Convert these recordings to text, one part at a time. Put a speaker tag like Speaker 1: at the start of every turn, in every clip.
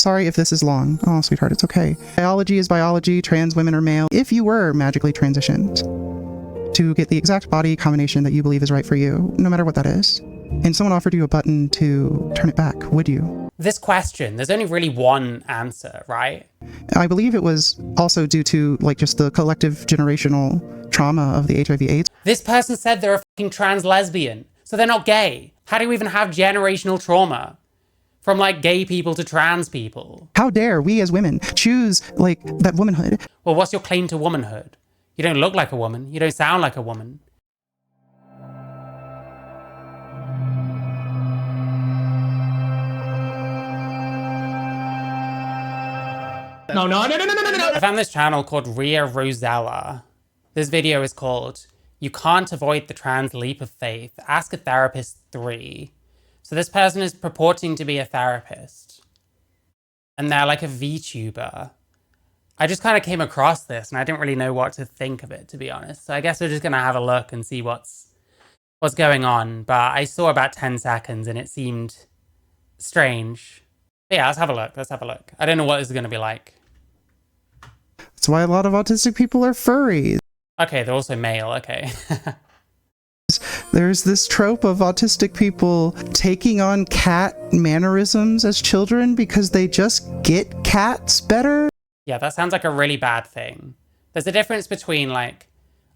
Speaker 1: Sorry if this is long. Oh, sweetheart, it's okay. Biology is biology. Trans women are male. If you were magically transitioned to get the exact body combination that you believe is right for you, no matter what that is, and someone offered you a button to turn it back, would you?
Speaker 2: This question, there's only really one answer, right?
Speaker 1: I believe it was also due to like just the collective generational trauma of the HIV/AIDS.
Speaker 2: This person said they're a fucking trans lesbian, so they're not gay. How do you even have generational trauma? From like gay people to trans people.
Speaker 1: How dare we as women choose like that womanhood?
Speaker 2: Well, what's your claim to womanhood? You don't look like a woman. You don't sound like a woman.
Speaker 3: No.
Speaker 2: I found this channel called Ria Rosella. This video is called You Can't Avoid the Trans Leap of Faith. Ask a Therapist 3. So this person is purporting to be a therapist. And they're like a VTuber. I just kind of came across this and I didn't really know what to think of it, to be honest. So I guess we're just going to have a look and see what's going on. But I saw about 10 seconds and it seemed strange. But yeah, let's have a look. Let's have a look. I don't know what this is going to be like.
Speaker 1: That's why a lot of autistic people are furries.
Speaker 2: Okay, they're also male. Okay.
Speaker 1: There's this trope of autistic people taking on cat mannerisms as children because they just get cats better.
Speaker 2: Yeah, that sounds like a really bad thing. There's a difference between like,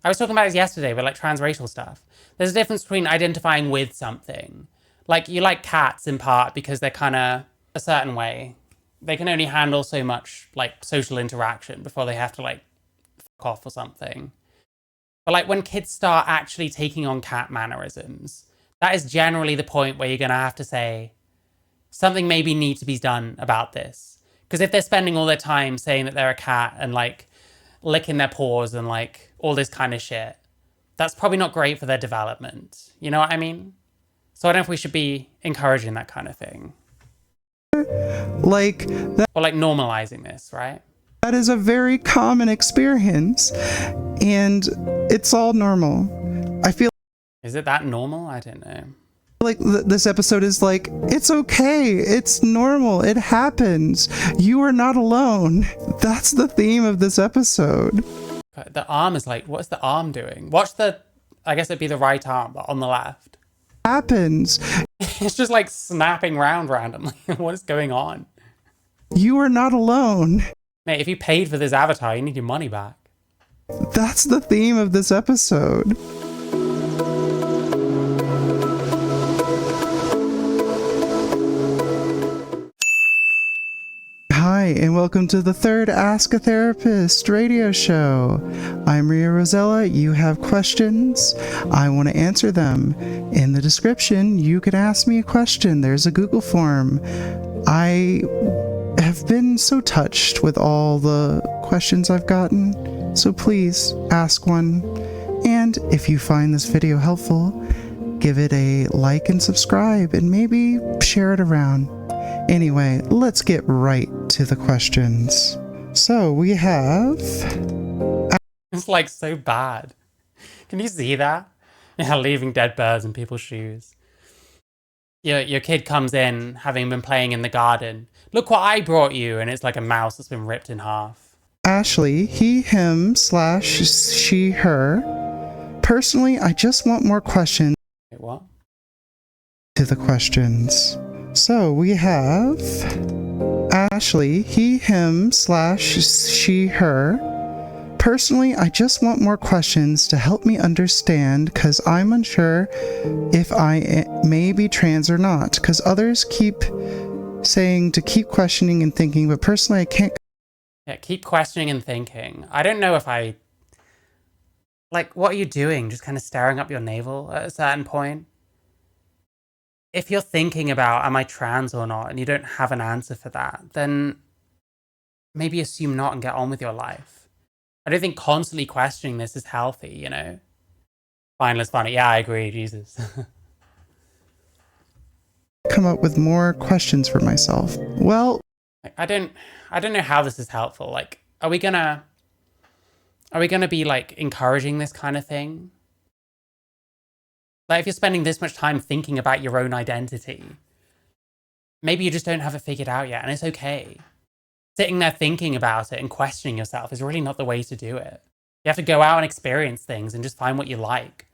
Speaker 2: I was talking about this yesterday with like transracial stuff. There's a difference between identifying with something. Like you like cats in part because they're kind of a certain way. They can only handle so much like social interaction before they have to like fuck off or something. But like when kids start actually taking on cat mannerisms, that is generally the point where you're going to have to say something maybe needs to be done about this. Because if they're spending all their time saying that they're a cat and like licking their paws and like all this kind of shit, that's probably not great for their development. You know what I mean? So I don't know if we should be encouraging that kind of thing.
Speaker 1: Like that.
Speaker 2: Or like normalizing this, right?
Speaker 1: That is a very common experience and it's all normal. I feel
Speaker 2: Is it that normal? I don't know.
Speaker 1: like this episode is like, it's okay, it's normal, it happens, you are not alone. That's the theme of this episode.
Speaker 2: The arm is like, what's the arm doing? Watch the, I guess it'd be the right arm, but on the left.
Speaker 1: Happens.
Speaker 2: It's just like snapping round randomly. What is going on?
Speaker 1: You are not alone.
Speaker 2: Mate, if you paid for this avatar, you need your money back.
Speaker 1: That's the theme of this episode. Hi, and welcome to the third Ask a Therapist radio show. I'm Ria Rosella. You have questions. I want to answer them. In the description, you can ask me a question. There's a Google form. I have been so touched with all the questions I've gotten, so please ask one. And if you find this video helpful, give it a like and subscribe, and maybe share it around. Anyway, let's get right to the questions. So we have...
Speaker 2: It's like so bad. Can you see that? Yeah, leaving dead birds in people's shoes. Your kid comes in, having been playing in the garden. Look what I brought you, and it's like a mouse that's been ripped in half.
Speaker 1: Ashley, he, him, / she, her. Personally, I just want more questions.
Speaker 2: Wait, what?
Speaker 1: To the questions. So we have Ashley, he, him / she, her. Personally, I just want more questions to help me understand because I'm unsure if I may be trans or not, because others keep saying to keep questioning and thinking, but personally I can't.
Speaker 2: Yeah, keep questioning and thinking. I don't know if I... Like, what are you doing? Just kind of staring up your navel at a certain point? If you're thinking about, am I trans or not, and you don't have an answer for that, then maybe assume not and get on with your life. I don't think constantly questioning this is healthy, you know? Fine, let's find it. Yeah, I agree, Jesus.
Speaker 1: Come up with more questions for myself. Well,
Speaker 2: I don't know how this is helpful. Like, are we gonna be like encouraging this kind of thing? Like, if you're spending this much time thinking about your own identity, maybe you just don't have it figured out yet, and it's okay. Sitting there thinking about it and questioning yourself is really not the way to do it. You have to go out and experience things and just find what you like,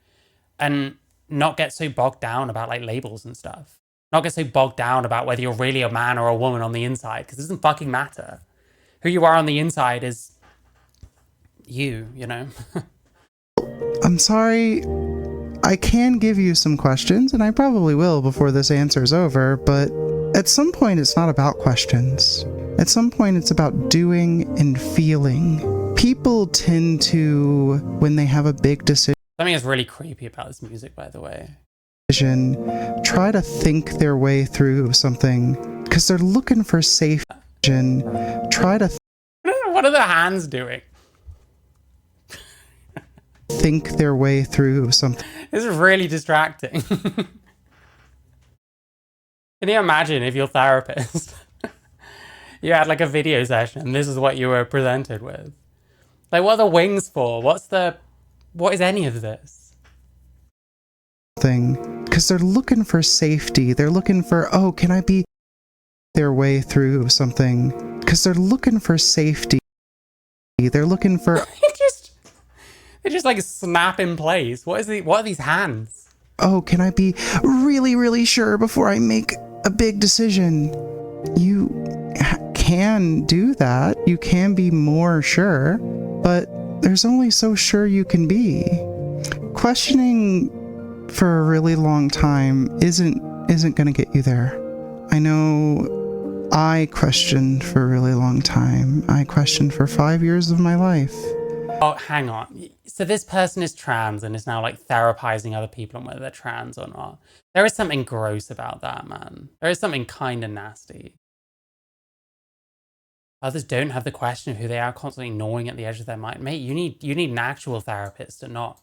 Speaker 2: and not get so bogged down about like labels and stuff. Not get so bogged down about whether you're really a man or a woman on the inside, because it doesn't fucking matter. Who you are on the inside is you know?
Speaker 1: I'm sorry. I can give you some questions, and I probably will before this answer's over, but at some point it's not about questions. At some point it's about doing and feeling. People tend to, when they have a big decision,
Speaker 2: Something that's really creepy about this music, by the way.
Speaker 1: try to think their way through something, because they're looking for safety. Try to
Speaker 2: What are the hands doing?
Speaker 1: think their way through something.
Speaker 2: This is really distracting. Can you imagine if your therapist, you had like a video session and this is what you were presented with? Like, what are the wings for? What is any of this?
Speaker 1: Because they're looking for safety. They're looking for, oh, can I be their way through something? Because they're looking for safety. They're looking for
Speaker 2: They just like snap in place. What are these hands?
Speaker 1: Oh, can I be really, really sure before I make a big decision? You can do that. You can be more sure, but there's only so sure you can be. Questioning for a really long time isn't going to get you there. I know I questioned for a really long time. I questioned for 5 years of my life.
Speaker 2: Oh, hang on. So this person is trans and is now like therapizing other people on whether they're trans or not. There is something gross about that, man. There is something kind of nasty. Others don't have the question of who they are, constantly gnawing at the edge of their mind. Mate, you need an actual therapist and not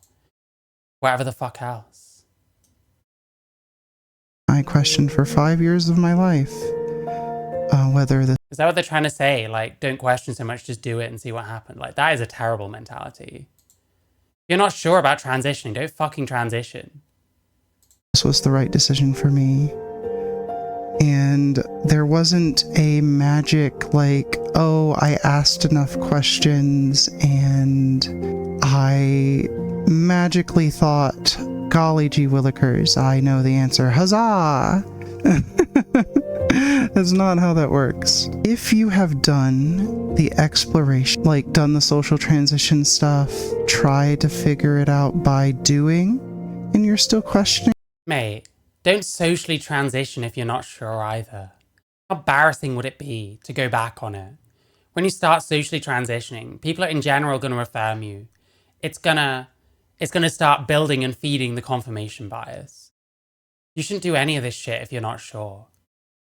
Speaker 2: whatever the fuck else.
Speaker 1: I questioned for 5 years of my life whether this
Speaker 2: Is that what they're trying to say? Like, don't question so much, just do it and see what happens. Like, that is a terrible mentality. If you're not sure about transitioning, don't fucking transition.
Speaker 1: was the right decision for me. And there wasn't a magic like, oh, I asked enough questions and I magically thought, golly gee willikers, I know the answer. Huzzah! That's not how that works. If you have done the exploration, like done the social transition stuff, try to figure it out by doing, and you're still questioning.
Speaker 2: Mate, don't socially transition if you're not sure either. How embarrassing would it be to go back on it? When you start socially transitioning, people are in general going to affirm you. It's gonna start building and feeding the confirmation bias. You shouldn't do any of this shit if you're not sure.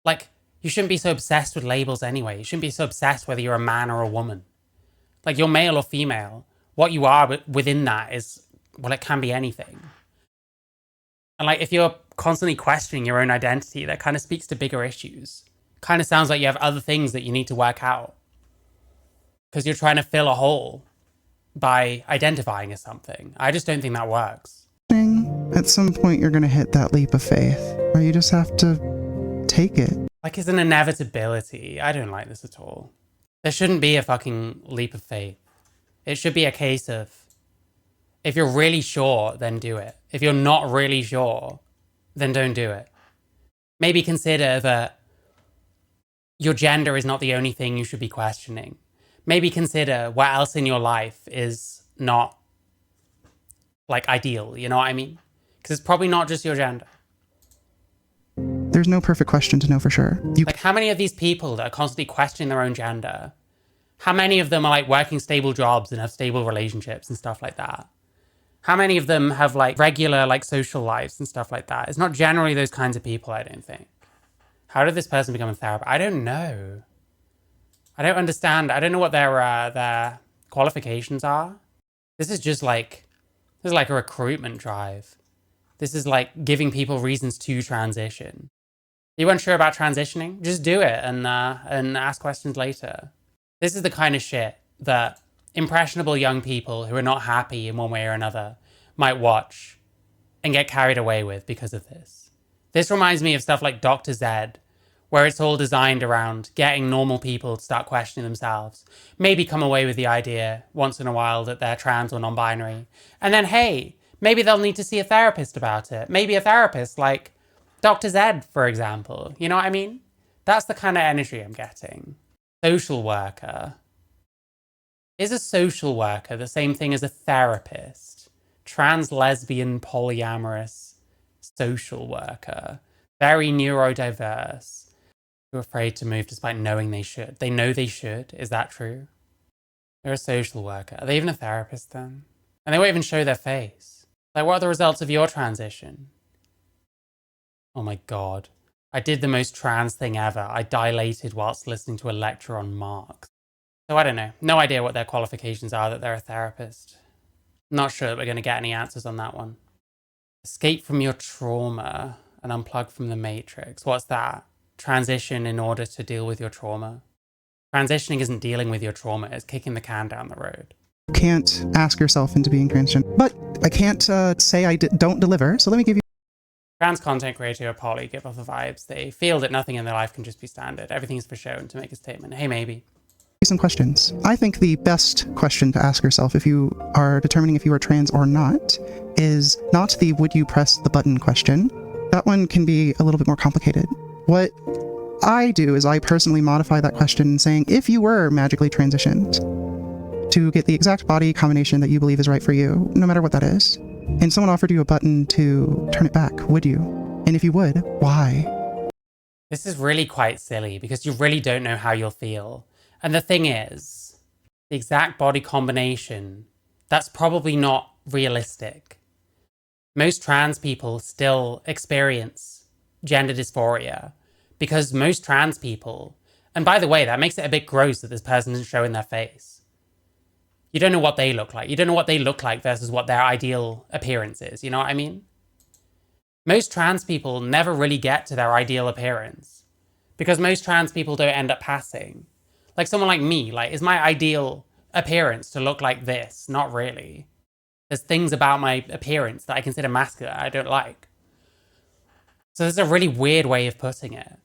Speaker 2: Like, you shouldn't be so obsessed with labels anyway. You shouldn't be so obsessed whether you're a man or a woman. Like, you're male or female. What you are within that is, well, it can be anything. And like, if you're constantly questioning your own identity, that kind of speaks to bigger issues. Kind of sounds like you have other things that you need to work out. Because you're trying to fill a hole by identifying as something. I just don't think that works.
Speaker 1: At some point, you're going to hit that leap of faith, where you just have to take it.
Speaker 2: Like, it's an inevitability. I don't like this at all. There shouldn't be a fucking leap of faith. It should be a case of, if you're really sure, then do it. If you're not really sure, then don't do it. Maybe consider that your gender is not the only thing you should be questioning. Maybe consider what else in your life is not, like, ideal, you know what I mean? Because it's probably not just your gender.
Speaker 1: There's no perfect question to know for sure.
Speaker 2: Like, how many of these people that are constantly questioning their own gender, how many of them are like working stable jobs and have stable relationships and stuff like that? How many of them have like regular like social lives and stuff like that? It's not generally those kinds of people, I don't think. How did this person become a therapist? I don't know. I don't understand. I don't know what their qualifications are. This is like a recruitment drive. This is like giving people reasons to transition. You unsure about transitioning? Just do it and ask questions later. This is the kind of shit that impressionable young people who are not happy in one way or another might watch and get carried away with because of this. This reminds me of stuff like Dr. Zed, where it's all designed around getting normal people to start questioning themselves, maybe come away with the idea once in a while that they're trans or non-binary. And then, hey, maybe they'll need to see a therapist about it. Maybe a therapist like Dr. Zed, for example. You know what I mean? That's the kind of energy I'm getting. Social worker. Is a social worker the same thing as a therapist? Trans, lesbian, polyamorous, social worker. Very neurodiverse. Who are afraid to move despite knowing they should. They know they should. Is that true? They're a social worker. Are they even a therapist then? And they won't even show their face. Like, what are the results of your transition? Oh my God. I did the most trans thing ever. I dilated whilst listening to a lecture on Marx. So I don't know. No idea what their qualifications are that they're a therapist. Not sure that we're going to get any answers on that one. Escape from your trauma and unplug from the matrix. What's that? Transition in order to deal with your trauma. Transitioning isn't dealing with your trauma, it's kicking the can down the road.
Speaker 1: You can't ask yourself into being transgender. But I can't say I don't deliver, so let me give you
Speaker 2: Trans content creator or poly give off the vibes. They feel that nothing in their life can just be standard. Everything is for show and to make a statement. Hey, maybe.
Speaker 1: some questions. I think the best question to ask yourself if you are determining if you are trans or not is not the would you press the button question. That one can be a little bit more complicated. What I do is I personally modify that question saying, if you were magically transitioned to get the exact body combination that you believe is right for you, no matter what that is, and someone offered you a button to turn it back, would you? And if you would, why?
Speaker 2: This is really quite silly because you really don't know how you'll feel. And the thing is, the exact body combination, that's probably not realistic. Most trans people still experience gender dysphoria because most trans people, and by the way, that makes it a bit gross that this person isn't showing their face. You don't know what they look like. You don't know what they look like versus what their ideal appearance is. You know what I mean? Most trans people never really get to their ideal appearance because most trans people don't end up passing. Like someone like me, like, is my ideal appearance to look like this? Not really. There's things about my appearance that I consider masculine I don't like. So this is a really weird way of putting it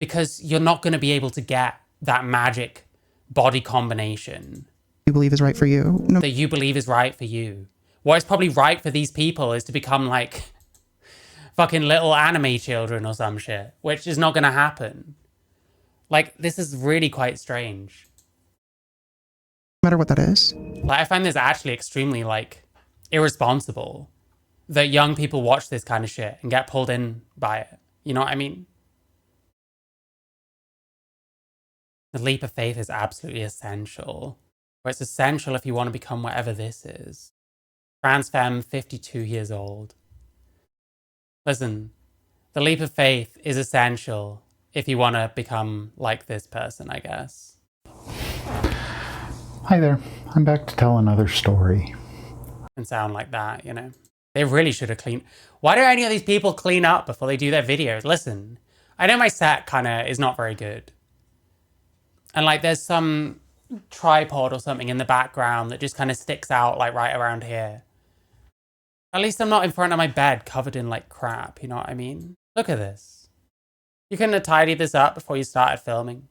Speaker 2: because you're not going to be able to get that magic body combination
Speaker 1: You believe is right for you. No.
Speaker 2: that you believe is right for you. What is probably right for these people is to become like fucking little anime children or some shit, which is not going to happen. Like, this is really quite strange.
Speaker 1: No matter what that is.
Speaker 2: Like, I find this actually extremely, like, irresponsible that young people watch this kind of shit and get pulled in by it. You know what I mean? The leap of faith is absolutely essential. Or it's essential if you want to become whatever this is. Trans femme, 52 years old. Listen, the leap of faith is essential if you want to become like this person, I guess.
Speaker 4: Hi there, I'm back to tell another story.
Speaker 2: And sound like that, you know? They really should have cleaned. Why do any of these people clean up before they do their videos? Listen, I know my set kind of is not very good. And like there's some tripod or something in the background that just kind of sticks out like right around here. At least I'm not in front of my bed covered in like crap, you know what I mean? Look at this. You couldn't have tidied this up before you started filming.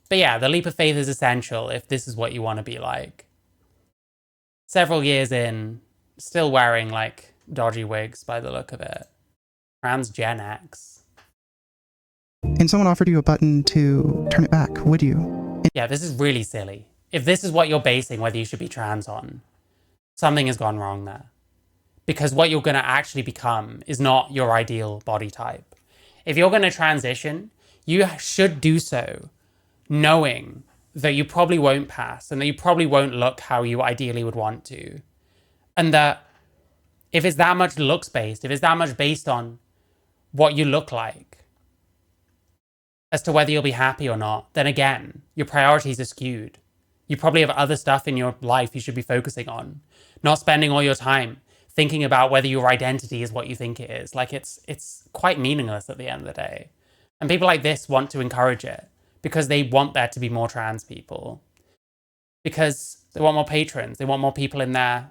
Speaker 2: But yeah, the leap of faith is essential if this is what you want to be like. Several years in, still wearing like dodgy wigs by the look of it. Trans Gen X.
Speaker 1: And someone offered you a button to turn it back, would you?
Speaker 2: Yeah, this is really silly. If this is what you're basing whether you should be trans on, something has gone wrong there. Because what you're going to actually become is not your ideal body type. If you're going to transition, you should do so knowing that you probably won't pass and that you probably won't look how you ideally would want to. And that if it's that much looks based, if it's that much based on what you look like as to whether you'll be happy or not, then again, your priorities are skewed. You probably have other stuff in your life you should be focusing on, not spending all your time thinking about whether your identity is what you think it is. Like it's quite meaningless at the end of the day. And people like this want to encourage it because they want there to be more trans people. Because they want more patrons. They want more people in their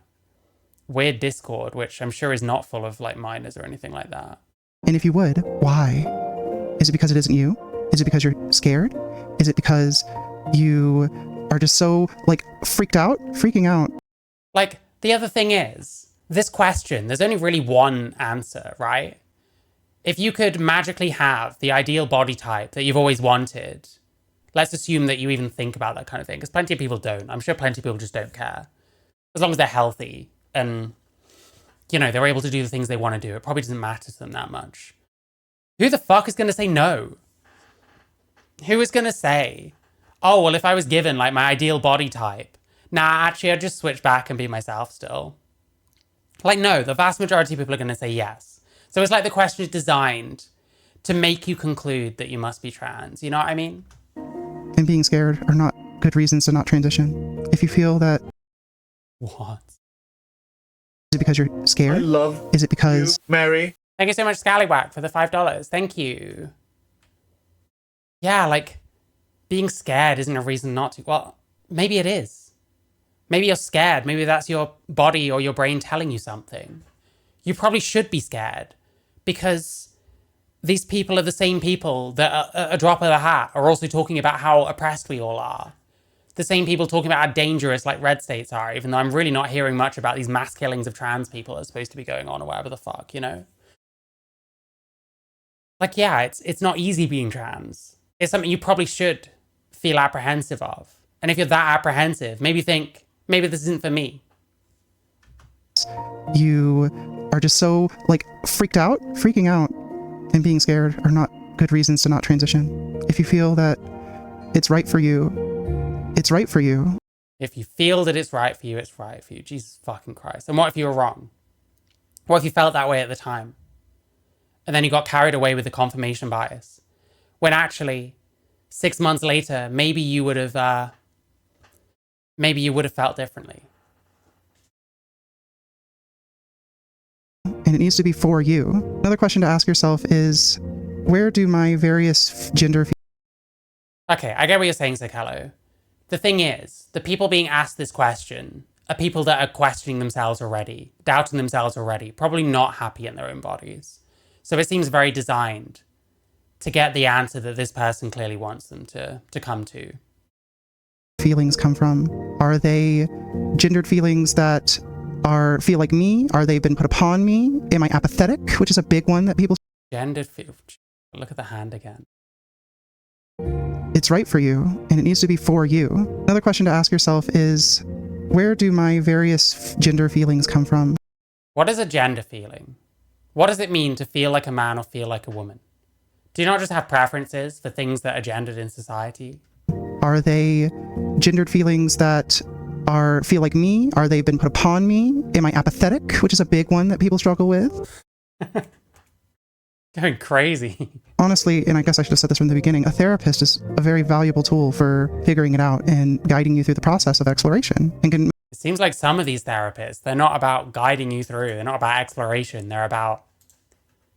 Speaker 2: weird Discord, which I'm sure is not full of like minors or anything like that.
Speaker 1: And if you would, why? Is Is it because it isn't you? Is it because you're scared? Is it because you are just so, like, freaking out?
Speaker 2: Like, the other thing is, this question, there's only really one answer, right? If you could magically have the ideal body type that you've always wanted, let's assume that you even think about that kind of thing, because plenty of people don't. I'm sure plenty of people just don't care. As long as they're healthy and, you know, they're able to do the things they want to do, it probably doesn't matter to them that much. Who the fuck is going to say no? Who is going to say, oh, well, if I was given, like, my ideal body type, nah, actually, I'd just switch back and be myself still. Like, no, the vast majority of people are going to say yes. So it's like the question is designed to make you conclude that you must be trans. You know what I mean?
Speaker 1: And being scared are not good reasons to not transition. If you feel that...
Speaker 2: What?
Speaker 1: Is it because you're scared?
Speaker 3: I love
Speaker 1: Is it because...
Speaker 3: you, Mary.
Speaker 2: Thank you so much, Scallywag, for the $5. Thank you. Yeah, like, being scared isn't a reason not to. Well, maybe it is. Maybe you're scared. Maybe that's your body or your brain telling you something. You probably should be scared because these people are the same people that at a drop of a hat are also talking about how oppressed we all are. The same people talking about how dangerous, like, red states are, even though I'm really not hearing much about these mass killings of trans people that are supposed to be going on or whatever the fuck, you know? Like, yeah, it's not easy being trans. It's something you probably should feel apprehensive of. And if you're that apprehensive, maybe think, maybe this isn't for me.
Speaker 1: You are just so, like, freaking out, and being scared are not good reasons to not transition. If you feel that it's right for you, it's right for you.
Speaker 2: If you feel that it's right for you, it's right for you. Jesus fucking Christ. And what if you were wrong? What if you felt that way at the time? And then you got carried away with the confirmation bias. When actually, 6 months later, maybe you would have felt differently.
Speaker 1: And it needs to be for you. Another question to ask yourself is, where do my various gender...
Speaker 2: Okay, I get what you're saying, Sakelo. The thing is, the people being asked this question are people that are questioning themselves already, doubting themselves already, probably not happy in their own bodies. So it seems very designed to get the answer that this person clearly wants them to come to.
Speaker 1: feelings come from? Are they gendered feelings that feel like me? Are they been put upon me? Am I apathetic? Which is a big one that people...
Speaker 2: Gendered feel... Look at the hand again.
Speaker 1: It's right for you, and it needs to be for you. Another question to ask yourself is, where do my various gender feelings come from?
Speaker 2: What is a gender feeling? What does it mean to feel like a man or feel like a woman? Do you not just have preferences for things that are gendered in society?
Speaker 1: Are they gendered feelings that feel like me? Are they been put upon me? Am I apathetic? Which is a big one that people struggle with.
Speaker 2: Going crazy.
Speaker 1: Honestly, and I guess I should have said this from the beginning, a therapist is a very valuable tool for figuring it out and guiding you through the process of exploration. And can...
Speaker 2: It seems like some of these therapists, they're not about guiding you through. They're not about exploration. They're about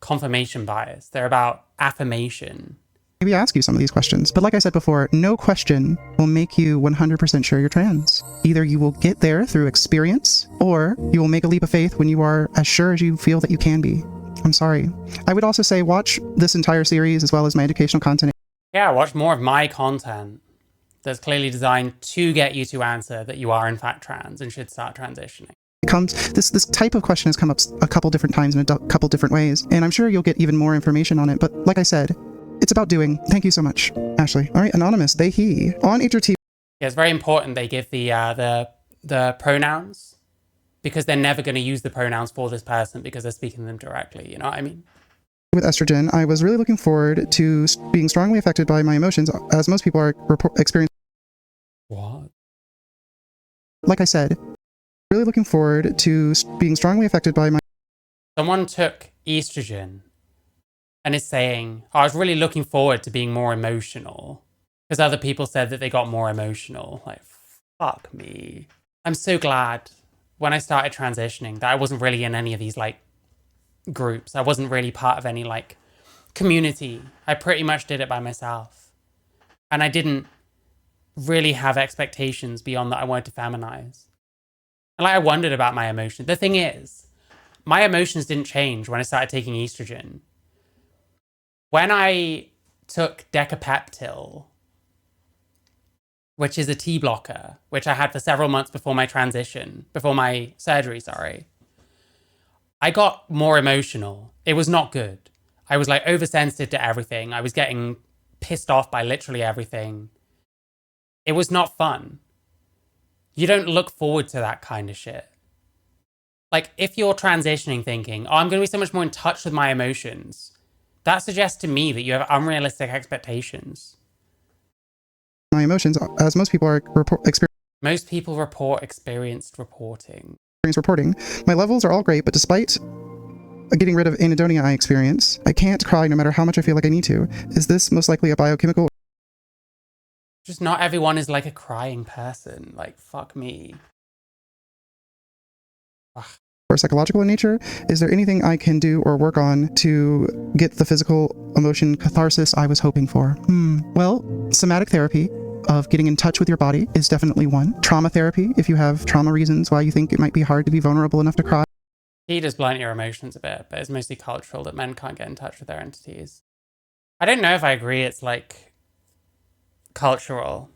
Speaker 2: confirmation bias. They're about affirmation.
Speaker 1: maybe ask you some of these questions. But like I said before, no question will make you 100% sure you're trans. Either you will get there through experience, or you will make a leap of faith when you are as sure as you feel that you can be. I'm sorry. I would also say watch this entire series as well as my educational content.
Speaker 2: Yeah, watch more of my content that's clearly designed to get you to answer that you are in fact trans and should start transitioning.
Speaker 1: This type of question has come up a couple different times in a couple different ways, and I'm sure you'll get even more information on it. But like I said, it's about doing. Thank you so much, Ashley. All right, anonymous, they, he. On HRT.
Speaker 2: Yeah, it's very important they give the pronouns, because they're never going to use the pronouns for this person because they're speaking to them directly. You know what I mean?
Speaker 1: With estrogen, I was really looking forward to being strongly affected by my emotions, as most people are experiencing.
Speaker 2: What?
Speaker 1: Like I said, really looking forward to being strongly affected by my...
Speaker 2: Someone took estrogen and is saying, oh, I was really looking forward to being more emotional because other people said that they got more emotional. Like, fuck me. I'm so glad when I started transitioning that I wasn't really in any of these like groups. I wasn't really part of any like community. I pretty much did it by myself. And I didn't really have expectations beyond that I wanted to feminize. And like I wondered about my emotions. The thing is, my emotions didn't change when I started taking estrogen. When I took decapeptyl, which is a T blocker, which I had for several months before my surgery, sorry, I got more emotional. It was not good. I was like oversensitive to everything. I was getting pissed off by literally everything. It was not fun. You don't look forward to that kind of shit. Like, if you're transitioning thinking, oh, I'm going to be so much more in touch with my emotions, that suggests to me that you have unrealistic expectations.
Speaker 1: My emotions, as most people are
Speaker 2: Most people report experienced reporting.
Speaker 1: reporting, my levels are all great, but despite getting rid of anhedonia I experience, I can't cry no matter how much I feel like I need to. Is this most likely a biochemical?
Speaker 2: Just not everyone is like a crying person. Like, fuck me. Ugh.
Speaker 1: Or psychological in nature? Is there anything I can do or work on to get the physical emotion catharsis I was hoping for? Well, somatic therapy of getting in touch with your body is definitely one. Trauma therapy, if you have trauma reasons why you think it might be hard to be vulnerable enough to cry.
Speaker 2: He does blunt your emotions a bit, but it's mostly cultural that men can't get in touch with their entities. I don't know if I agree it's like cultural.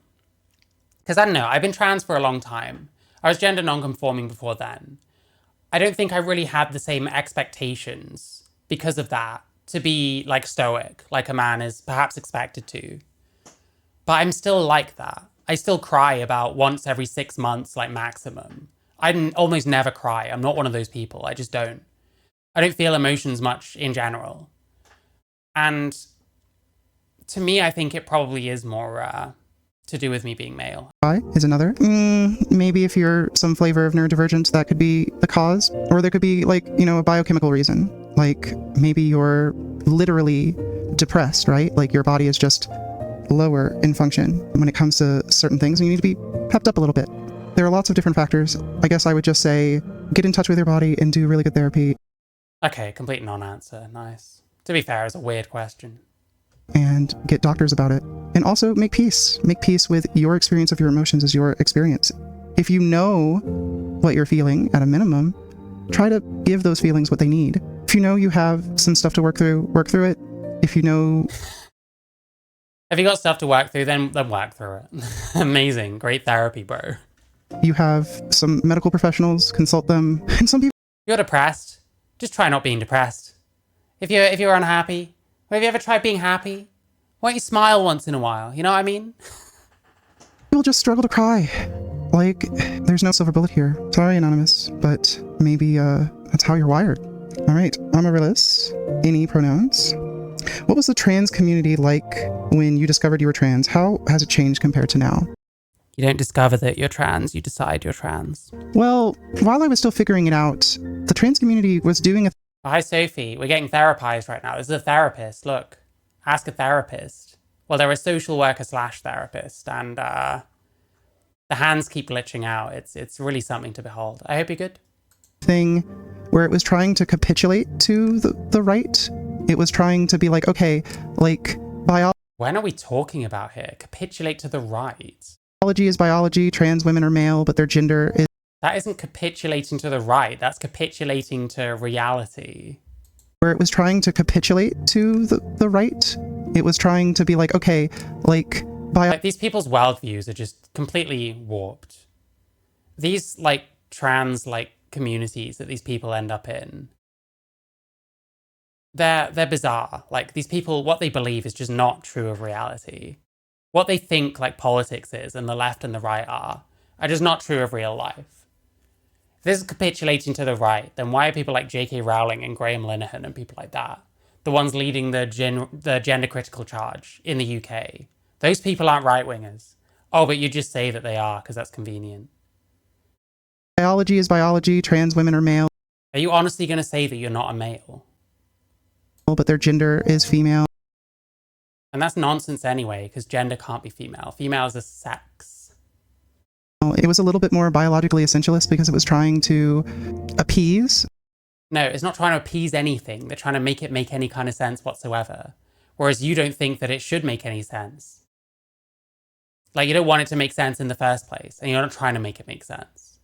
Speaker 2: Because I don't know, I've been trans for a long time. I was gender non-conforming before then. I don't think I really had the same expectations because of that to be like stoic, like a man is perhaps expected to. But I'm still like that. I still cry about once every 6 months, like maximum. I almost never cry. I'm not one of those people. I just don't. I don't feel emotions much in general. And to me, I think it probably is more to do with me being male.
Speaker 1: Is another. Maybe if you're some flavor of neurodivergence, that could be the cause. Or there could be like, a biochemical reason. Like maybe you're literally depressed, right? Like your body is just lower in function when it comes to certain things and you need to be pepped up a little bit. There are lots of different factors. I guess I would just say get in touch with your body and do really good therapy.
Speaker 2: Okay, complete non-answer. Nice. To be fair, it's a weird question.
Speaker 1: And get doctors about it. And also make peace. Make peace with your experience of your emotions as your experience. If you know what you're feeling at a minimum, try to give those feelings what they need. If you know you have some stuff to work through it. If you know...
Speaker 2: If you got stuff to work through, then work through it. Amazing. Great therapy, bro.
Speaker 1: You have some medical professionals, consult them. And some people...
Speaker 2: You're depressed. Just try not being depressed. If you're unhappy, have you ever tried being happy? Why don't you smile once in a while? You know what I mean?
Speaker 1: People just struggle to cry. Like, there's no silver bullet here. Sorry, Anonymous, but maybe that's how you're wired. All right, Amaryllis, any pronouns? What was the trans community like when you discovered you were trans? How has it changed compared to now?
Speaker 2: You don't discover that you're trans, you decide you're trans.
Speaker 1: Well, while I was still figuring it out, the trans community was doing a...
Speaker 2: Oh, hi, Sophie. We're getting therapized right now. This is a therapist. Look, ask a therapist. Well, they're a social worker / therapist, and the hands keep glitching out. It's really something to behold. I hope you're good.
Speaker 1: Thing where it was trying to capitulate to the right. It was trying to be like, okay, like biology
Speaker 2: When are we talking about here? Capitulate to the right.
Speaker 1: is biology, trans women are male, but their gender is...
Speaker 2: That isn't capitulating to the right. That's capitulating to reality.
Speaker 1: Where it was trying to capitulate to the right. It was trying to be like, okay, like
Speaker 2: these people's worldviews are just completely warped. These trans communities that these people end up in, they're bizarre. Like these people, what they believe is just not true of reality. What they think politics is and the left and the right are just not true of real life. If this is capitulating to the right, then why are people like J.K. Rowling and Graham Linehan and people like that the ones leading the gender critical charge in the UK? Those people aren't right-wingers. Oh, but you just say that they are because that's convenient.
Speaker 1: Biology is biology, trans women are male.
Speaker 2: Are you honestly going to say that you're not a male?
Speaker 1: But their gender is female.
Speaker 2: And that's nonsense anyway, because gender can't be female. Female is a sex.
Speaker 1: It was a little bit more biologically essentialist because it was trying to appease.
Speaker 2: No, it's not trying to appease anything. They're trying to make it make any kind of sense whatsoever. Whereas you don't think that it should make any sense. Like, you don't want it to make sense in the first place, and you're not trying to make it make sense.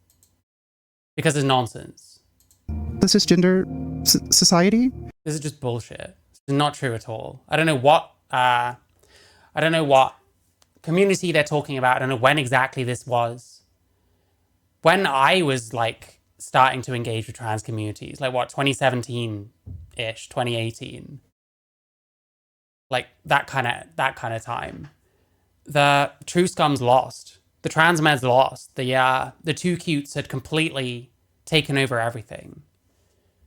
Speaker 2: Because it's nonsense.
Speaker 1: The cisgender society?
Speaker 2: This is just bullshit. It's not true at all. I don't know what I don't know what community they're talking about. I don't know when exactly this was. When I was like starting to engage with trans communities, like what, 2017-ish, 2018, like that kind of time. The true scum's lost. The trans meds lost. The too cutes had completely taken over everything.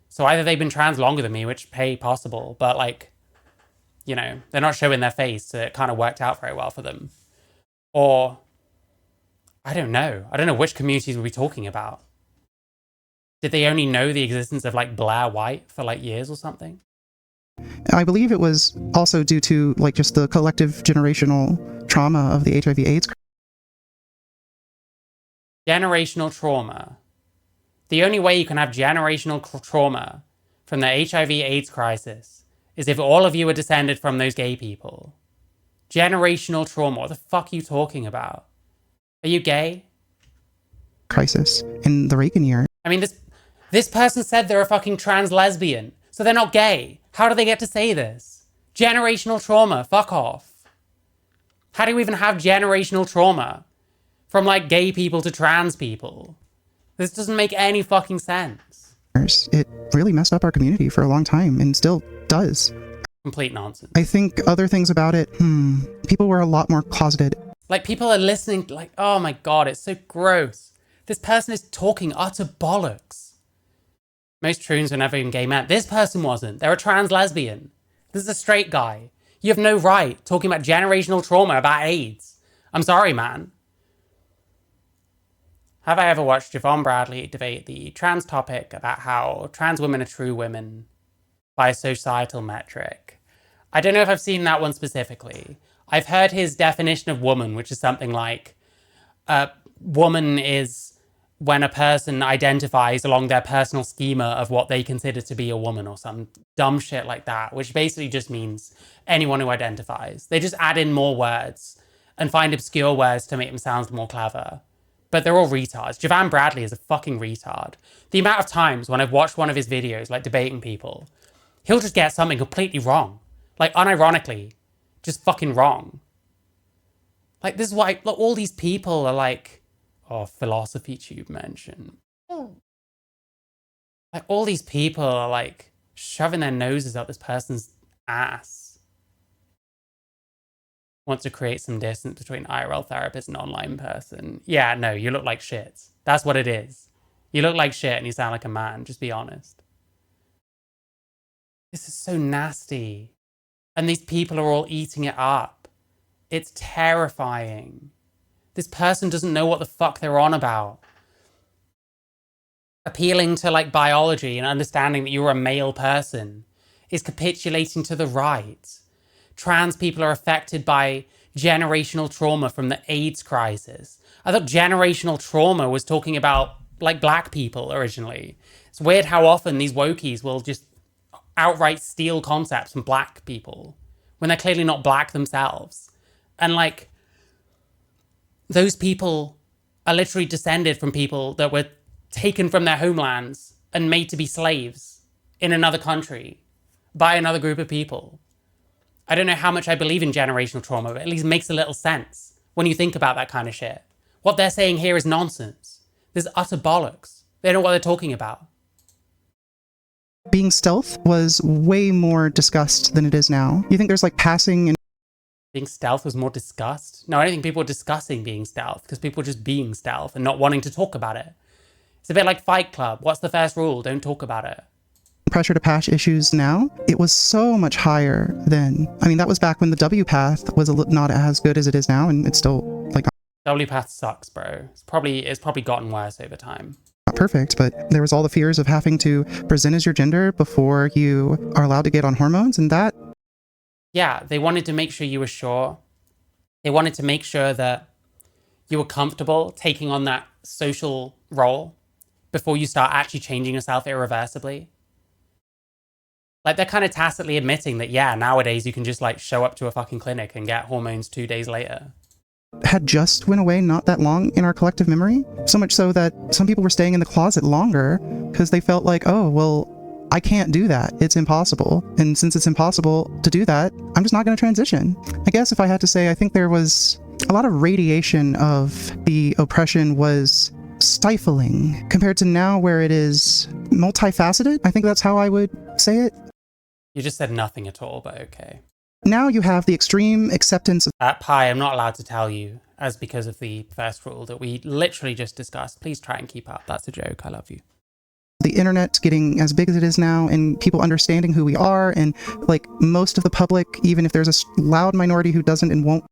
Speaker 2: So either they've been trans longer than me, which, hey, possible, but like, you know, they're not showing their face, so it kind of worked out very well for them. Or, I don't know. I don't know which communities we're talking about. Did they only know the existence of like Blair White for like years or something?
Speaker 1: I believe it was also due to like just the collective generational trauma of the HIV/AIDS.
Speaker 2: Generational trauma. The only way you can have generational trauma from the HIV/AIDS crisis is if all of you are descended from those gay people. Generational trauma. What the fuck are you talking about? Are you gay?
Speaker 1: Crisis in the Reagan year.
Speaker 2: I mean, this person said they're a fucking trans lesbian, so they're not gay. How do they get to say this? Generational trauma. Fuck off. How do you even have generational trauma from like gay people to trans people? This doesn't make any fucking sense.
Speaker 1: It really messed up our community for a long time and still does.
Speaker 2: Complete nonsense.
Speaker 1: I think other things about it, people were a lot more closeted.
Speaker 2: Like, people are listening, like, oh my god, it's so gross. This person is talking utter bollocks. Most troons were never even gay men. This person wasn't. They're a trans lesbian. This is a straight guy. You have no right talking about generational trauma about AIDS. I'm sorry, man. Have I ever watched Yvonne Bradley debate the trans topic about how trans women are true women by a societal metric? I don't know if I've seen that one specifically. I've heard his definition of woman, which is something like, woman is when a person identifies along their personal schema of what they consider to be a woman or some dumb shit like that, which basically just means anyone who identifies. They just add in more words and find obscure words to make them sound more clever. But they're all retards. Javan Bradley is a fucking retard. The amount of times when I've watched one of his videos, like debating people, he'll just get something completely wrong. Like, unironically, just fucking wrong. Like, this is why look, all these people are like, oh, philosophy tube mention. Like, all these people are like shoving their noses up this person's ass. Want to create some distance between IRL therapist and online person. Yeah, no, you look like shit. That's what it is. You look like shit and you sound like a man, just be honest. This is so nasty. And these people are all eating it up. It's terrifying. This person doesn't know what the fuck they're on about. Appealing to like biology and understanding that you're a male person is capitulating to the right. Trans people are affected by generational trauma from the AIDS crisis. I thought generational trauma was talking about like black people originally. It's weird how often these wokies will just outright steal concepts from black people when they're clearly not black themselves. And like, those people are literally descended from people that were taken from their homelands and made to be slaves in another country by another group of people. I don't know how much I believe in generational trauma, but at least it makes a little sense when you think about that kind of shit. What they're saying here is nonsense. This is utter bollocks. They don't know what they're talking about.
Speaker 1: Being stealth was way more discussed than it is now. You think there's like passing and
Speaker 2: Being stealth was more discussed? No, I don't think people were discussing being stealth because people were just being stealth and not wanting to talk about it. It's a bit like Fight Club. What's the first rule? Don't talk about it.
Speaker 1: pressure to pass issues now, it was so much higher then. I mean, that was back when the W path was not as good as it is now, and it's still like
Speaker 2: W path sucks, bro. It's probably gotten worse over time.
Speaker 1: not perfect, but there was all the fears of having to present as your gender before you are allowed to get on hormones, and that.
Speaker 2: Yeah, they wanted to make sure you were sure. They wanted to make sure that you were comfortable taking on that social role before you start actually changing yourself irreversibly. Like, they're kind of tacitly admitting that, yeah, nowadays you can just like show up to a fucking clinic and get hormones 2 days later.
Speaker 1: Had just went away not that long in our collective memory. So much so that some people were staying in the closet longer because they felt like, oh, well, I can't do that. It's impossible. And since it's impossible to do that, I'm just not going to transition. I guess if I had to say, I think there was a lot of radiation of the oppression was stifling compared to now where it is multifaceted. I think that's how I would say it.
Speaker 2: You just said nothing at all, but okay.
Speaker 1: Now you have the extreme acceptance of
Speaker 2: Pi, I'm not allowed to tell you, as because of the first rule that we literally just discussed. Please try and keep up. That's a joke. I love you.
Speaker 1: the internet getting as big as it is now and people understanding who we are, and like most of the public, even if there's a loud minority who doesn't and won't.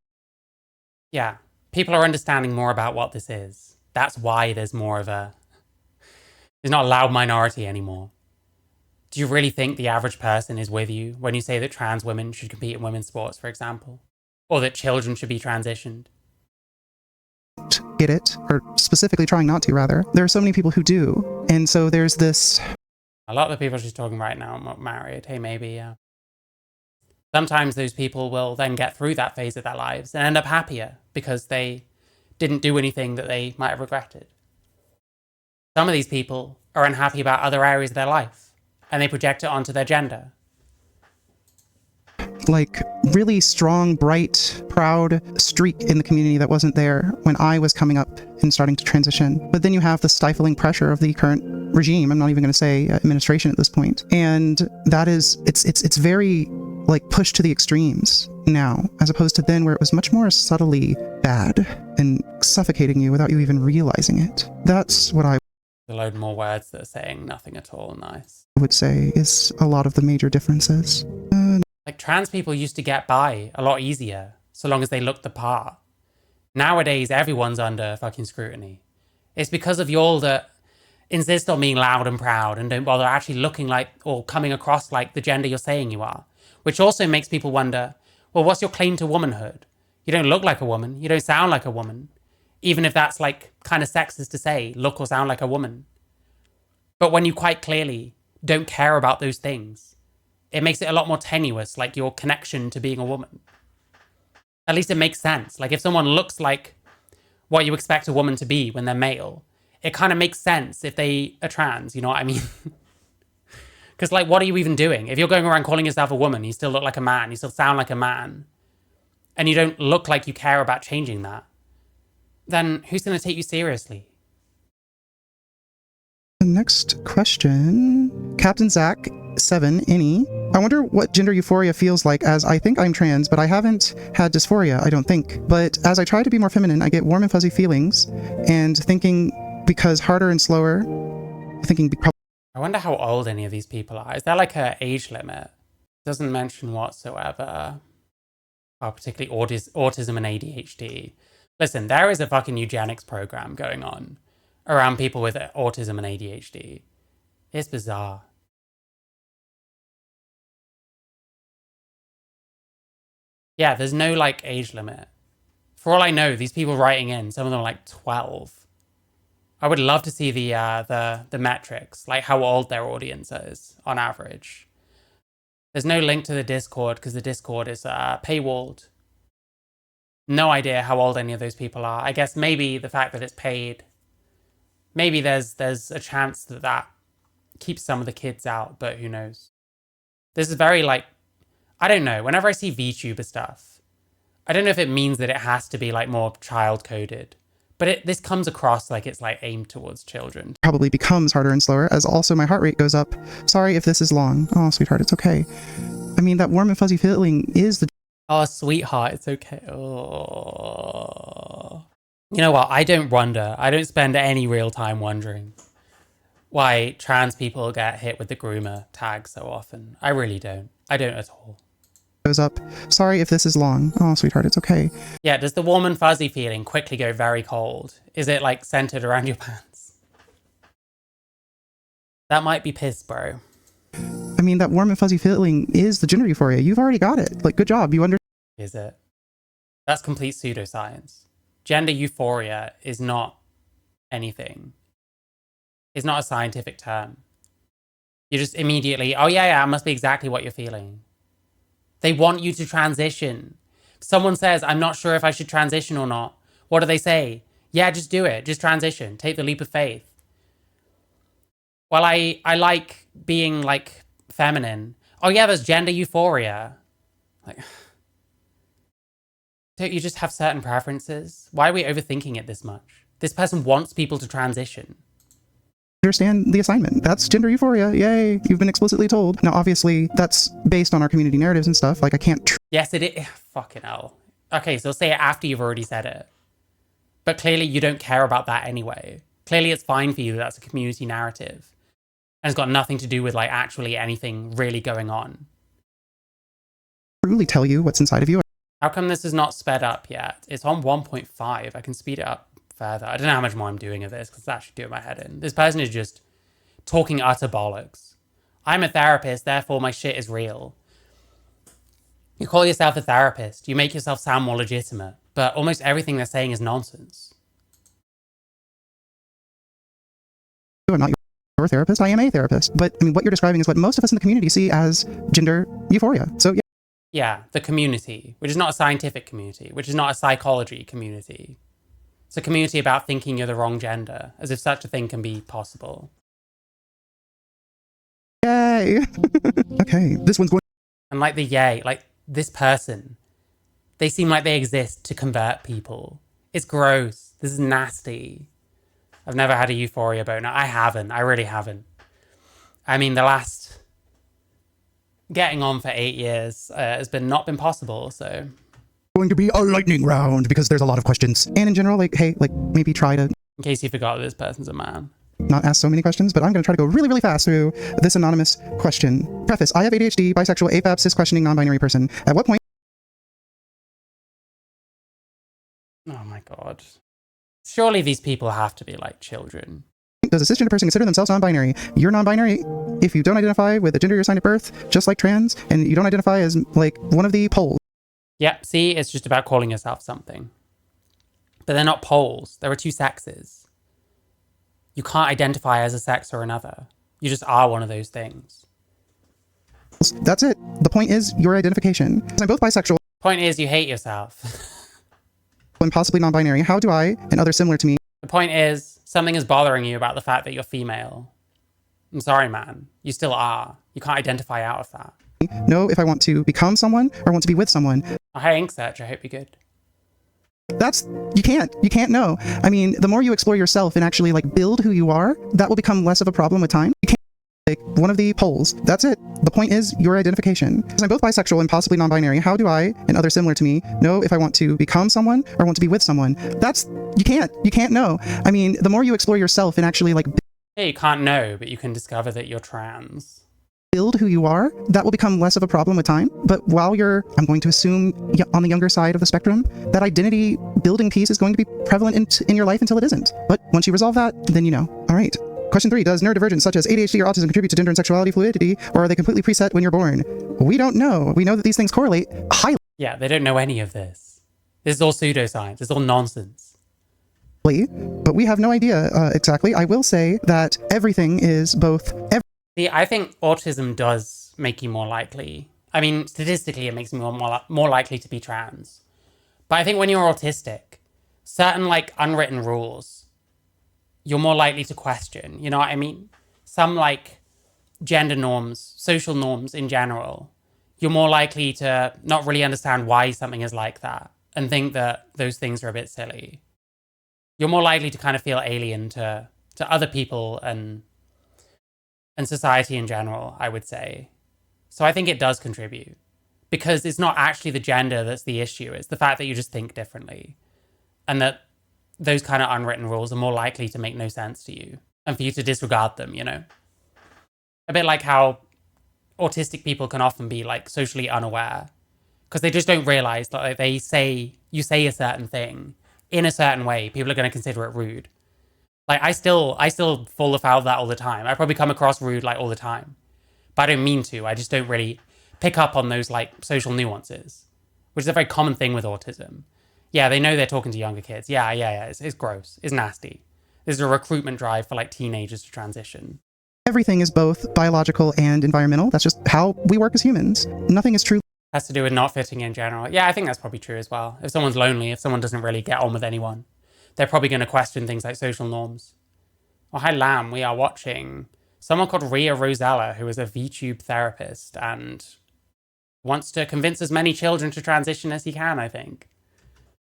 Speaker 2: Yeah, people are understanding more about what this is. That's why there's more of a... There's not a loud minority anymore. Do you really think the average person is with you when you say that trans women should compete in women's sports, for example? Or that children should be transitioned?
Speaker 1: Get it, or specifically trying not to, rather. There are so many people who do, and so there's this...
Speaker 2: A lot of the people she's talking right now are not married. Hey, maybe, yeah. Sometimes those people will then get through that phase of their lives and end up happier because they didn't do anything that they might have regretted. Some of these people are unhappy about other areas of their life, and they project it onto their gender.
Speaker 1: Like really strong, bright, proud streak in the community that wasn't there when I was coming up and starting to transition. But then you have the stifling pressure of the current regime. I'm not even going to say administration at this point. And that is, it's very like pushed to the extremes now, as opposed to then where it was much more subtly bad and suffocating you without you even realizing it. That's what I
Speaker 2: A load more words that are saying nothing at all. Nice.
Speaker 1: would say is a lot of the major differences.
Speaker 2: Like trans people used to get by a lot easier, so long as they looked the part. Nowadays, everyone's under fucking scrutiny. It's because of y'all that insist on being loud and proud and don't bother actually looking like or coming across like the gender you're saying you are. Which also makes people wonder, well, what's your claim to womanhood? You don't look like a woman. You don't sound like a woman. Even if that's like kind of sexist to say, look or sound like a woman. But when you quite clearly don't care about those things, it makes it a lot more tenuous, like your connection to being a woman. At least it makes sense. Like if someone looks like what you expect a woman to be when they're male, it kind of makes sense if they are trans, you know what I mean? Because like, what are you even doing? If you're going around calling yourself a woman, you still look like a man, you still sound like a man, and you don't look like you care about changing that, then who's going to take you seriously?
Speaker 1: The next question, Captain Zach 7 any. I wonder what gender euphoria feels like, as I think I'm trans, but I haven't had dysphoria, I don't think. But as I try to be more feminine, I get warm and fuzzy feelings, and thinking because harder and slower, thinking
Speaker 2: I wonder how old any of these people are. Is there like an age limit? It doesn't mention whatsoever. Oh, particularly autism and ADHD. Listen, there is a fucking eugenics program going on around people with autism and ADHD. It's bizarre. Yeah, there's no like age limit. For all I know, these people writing in, some of them are like 12. I would love to see the metrics, like how old their audience is on average. There's no link to the Discord because the Discord is paywalled. No idea how old any of those people are. I guess maybe the fact that it's paid, maybe there's a chance that that keeps some of the kids out, but who knows? This is very like, I don't know, whenever I see VTuber stuff, I don't know if it means that it has to be like more child coded, but this comes across like it's like aimed towards children.
Speaker 1: probably becomes harder and slower, as also my heart rate goes up. Sorry if this is long. Oh, sweetheart, it's okay. I mean, that warm and fuzzy feeling is the...
Speaker 2: Oh, sweetheart, it's okay. Oh. You know what? I don't wonder. I don't spend any real time wondering why trans people get hit with the groomer tag so often. I really don't. I don't at all.
Speaker 1: goes up. Sorry if this is long. Oh, sweetheart, it's okay.
Speaker 2: Yeah, does the warm and fuzzy feeling quickly go very cold? Is it like centered around your pants? That might be piss, bro.
Speaker 1: I mean, that warm and fuzzy feeling is the gender euphoria. You've already got it. Like, good job. You understand.
Speaker 2: Is it? That's complete pseudoscience. Gender euphoria is not anything. It's not a scientific term. You just immediately, oh yeah, it must be exactly what you're feeling. They want you to transition. Someone says, I'm not sure if I should transition or not. What do they say? Yeah, just do it. Just transition. Take the leap of faith. Well, I like being like feminine. Oh yeah, there's gender euphoria. Like, don't you just have certain preferences? Why are we overthinking it this much? This person wants people to transition.
Speaker 1: Understand the assignment. That's gender euphoria. Yay. You've been explicitly told. Now, obviously, that's based on our community narratives and stuff. Like, I can't.
Speaker 2: Yes, it is. Fucking hell. Okay, so say it after you've already said it. But clearly you don't care about that anyway. Clearly it's fine for you that that's a community narrative. And it's got nothing to do with like actually anything really going on.
Speaker 1: Truly tell you what's inside of you.
Speaker 2: How come this is not sped up yet? It's on 1.5. I can speed it up further. I don't know how much more I'm doing of this because that should do my head in. This person is just talking utter bollocks. I'm a therapist, therefore my shit is real. You call yourself a therapist. You make yourself sound more legitimate. But almost everything they're saying is nonsense.
Speaker 1: I'm not your therapist. I am a therapist. But I mean, what you're describing is what most of us in the community see as gender euphoria. So yeah.
Speaker 2: Yeah, the community, which is not a scientific community, which is not a psychology community. It's a community about thinking you're the wrong gender, as if such a thing can be possible.
Speaker 1: Yay. Okay, this one's going.
Speaker 2: And like the yay, like this person, they seem like they exist to convert people. It's gross. This is nasty. I've never had a euphoria boner. I haven't. I really haven't. I mean, the last getting on for 8 years has not been possible, so.
Speaker 1: Going to be a lightning round because there's a lot of questions. And in general, like, hey, like maybe try to.
Speaker 2: In case you forgot that this person's a man.
Speaker 1: Not ask so many questions, but I'm going to try to go really, really fast through this anonymous question. Preface, I have ADHD, bisexual, AFAB, cis-questioning, non-binary person. At what point?
Speaker 2: Oh my god. Surely these people have to be like children.
Speaker 1: Does a cisgender person consider themselves non-binary? You're non-binary if you don't identify with the gender you're assigned at birth, just like trans, and you don't identify as like one of the poles.
Speaker 2: Yep, see, it's just about calling yourself something. But they're not poles. There are two sexes. You can't identify as a sex or another. You just are one of those things.
Speaker 1: That's it. The point is your identification. I'm both bisexual.
Speaker 2: Point is you hate yourself.
Speaker 1: And possibly non-binary. How do I, and others similar to me,
Speaker 2: The point is something is bothering you about the fact that you're female. I'm sorry, man. You still are. You can't identify out of that.
Speaker 1: know if I want to become someone or want to be with someone?
Speaker 2: Oh, hey, Ink Search, I hope you're good.
Speaker 1: You can't know. I mean, the more you explore yourself and actually like build who you are, that will become less of a problem with time. You can't like one of the poles. That's it. The point is your identification. I'm both bisexual and possibly non-binary. How do I, and others similar to me, know if I want to become someone or want to be with someone? You can't know. I mean, the more you explore yourself and actually like
Speaker 2: Yeah, you can't know, but you can discover that you're trans.
Speaker 1: build who you are, that will become less of a problem with time. But while you're, I'm going to assume on the younger side of the spectrum, that identity building piece is going to be prevalent in your life until it isn't. But once you resolve that, then you know. All right. Question 3, does neurodivergence such as ADHD or autism contribute to gender and sexuality fluidity, or are they completely preset when you're born? We don't know. We know that these things correlate highly.
Speaker 2: Yeah, they don't know any of this. This is all pseudoscience. It's all nonsense.
Speaker 1: But we have no idea exactly. I will say that everything is both.
Speaker 2: See, I think autism does make you more likely. I mean, statistically, it makes you more likely to be trans. But I think when you're autistic, certain like unwritten rules, you're more likely to question. You know what I mean? Some like gender norms, social norms in general, you're more likely to not really understand why something is like that and think that those things are a bit silly. You're more likely to kind of feel alien to other people and society in general, I would say. So I think it does contribute because it's not actually the gender that's the issue. It's the fact that you just think differently and that those kind of unwritten rules are more likely to make no sense to you and for you to disregard them, you know? A bit like how autistic people can often be like socially unaware because they just don't realize that like, you say a certain thing in a certain way, people are going to consider it rude. Like I still fall afoul of that all the time. I probably come across rude like all the time, but I don't mean to. I just don't really pick up on those like social nuances, which is a very common thing with autism. Yeah, they know they're talking to younger kids. Yeah. It's gross. It's nasty. There's a recruitment drive for like teenagers to transition.
Speaker 1: Everything is both biological and environmental. That's just how we work as humans. Nothing is true.
Speaker 2: Has to do with not fitting in general. Yeah, I think that's probably true as well. If someone's lonely, if someone doesn't really get on with anyone, they're probably going to question things like social norms. Oh, hi, Lamb. We are watching someone called Ria Rosella, who is a VTube therapist and wants to convince as many children to transition as he can, I think.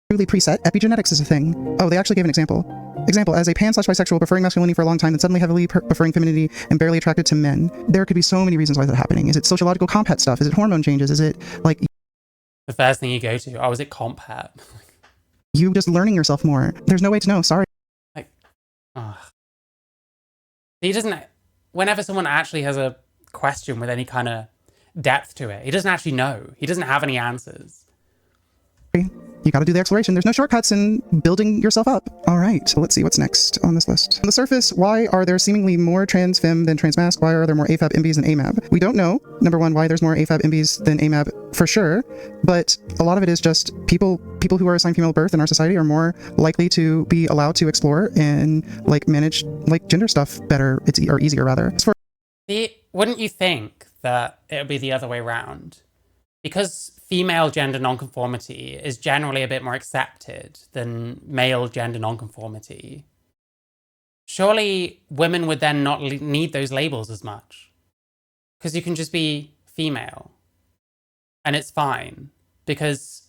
Speaker 1: Truly preset, epigenetics is a thing. Oh, they actually gave an example. Example, as a pan/bisexual preferring masculinity for a long time, then suddenly heavily preferring femininity and barely attracted to men. There could be so many reasons why that's happening. Is it sociological comp het stuff? Is it hormone changes? Is it like
Speaker 2: The first thing you go to, oh, is it comp het?
Speaker 1: you just learning yourself more? There's no way to know, sorry.
Speaker 2: Like, ugh. He doesn't, whenever someone actually has a question with any kind of depth to it, he doesn't actually know. He doesn't have any answers.
Speaker 1: You got to do the exploration. There's no shortcuts in building yourself up. All right, so let's see what's next on this list. On the surface, why are there seemingly more trans femme than trans masc? Why are there more AFAB MBs than AMAB? We don't know, number one, why there's more AFAB MBs than AMAB for sure, but a lot of it is just people who are assigned female at birth in our society are more likely to be allowed to explore and like manage like gender stuff better, or easier rather.
Speaker 2: Wouldn't you think that it would be the other way around? Because female gender nonconformity is generally a bit more accepted than male gender nonconformity, surely women would then not need those labels as much. Because you can just be female. And it's fine. Because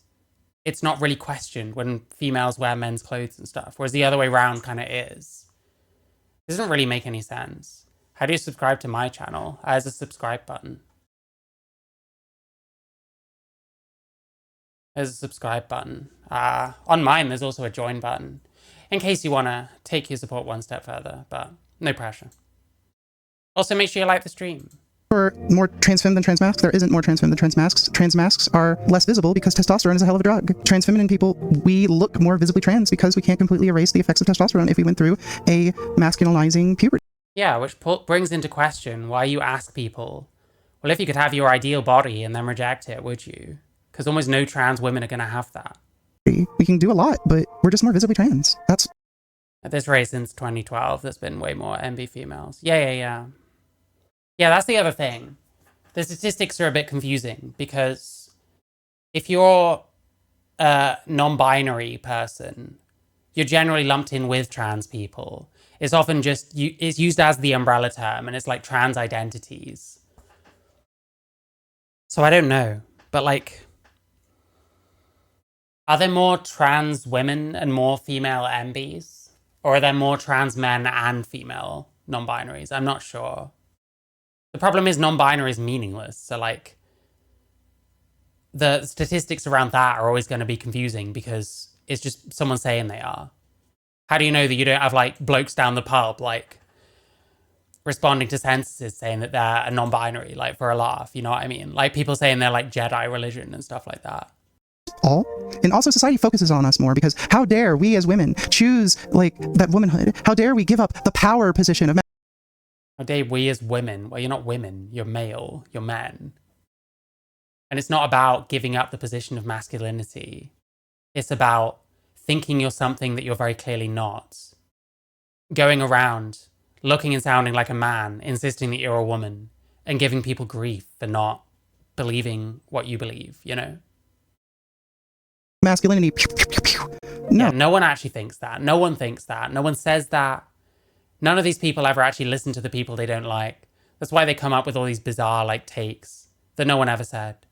Speaker 2: it's not really questioned when females wear men's clothes and stuff. Whereas the other way around kind of is. It doesn't really make any sense. How do you subscribe to my channel? There's a subscribe button. There's a subscribe button. On mine, there's also a join button, in case you want to take your support one step further, but no pressure. Also, make sure you like the stream.
Speaker 1: For more trans femme than trans masc, there isn't more trans femme than trans mascs. Trans mascs are less visible because testosterone is a hell of a drug. Trans feminine people, we look more visibly trans because we can't completely erase the effects of testosterone if we went through a masculinizing puberty.
Speaker 2: Yeah, which brings into question why you ask people, well, if you could have your ideal body and then reject it, would you? Because almost no trans women are going to have that.
Speaker 1: We can do a lot, but we're just more visibly trans. That's...
Speaker 2: At this rate, since 2012, there's been way more MB females. Yeah, that's the other thing. The statistics are a bit confusing because if you're a non-binary person, you're generally lumped in with trans people. It's often just, it's used as the umbrella term, and it's like trans identities. So I don't know, but like... Are there more trans women and more female MBs? Or are there more trans men and female non-binaries? I'm not sure. The problem is non-binary is meaningless. So like, the statistics around that are always going to be confusing because it's just someone saying they are. How do you know that you don't have like blokes down the pub like responding to censuses saying that they're a non-binary, like for a laugh, you know what I mean? Like people saying they're like Jedi religion and stuff like that.
Speaker 1: And also society focuses on us more because how dare we as women choose like that womanhood? How dare we give up the power position of men?
Speaker 2: How dare we as women? Well, you're not women, you're male, you're men. And it's not about giving up the position of masculinity. It's about thinking you're something that you're very clearly not. Going around, looking and sounding like a man, insisting that you're a woman, and giving people grief for not believing what you believe, you know?
Speaker 1: Masculinity. No.
Speaker 2: Yeah, no one actually thinks that. No one thinks that. No one says that. None of these people ever actually listen to the people they don't like. That's why they come up with all these bizarre like takes that no one ever said.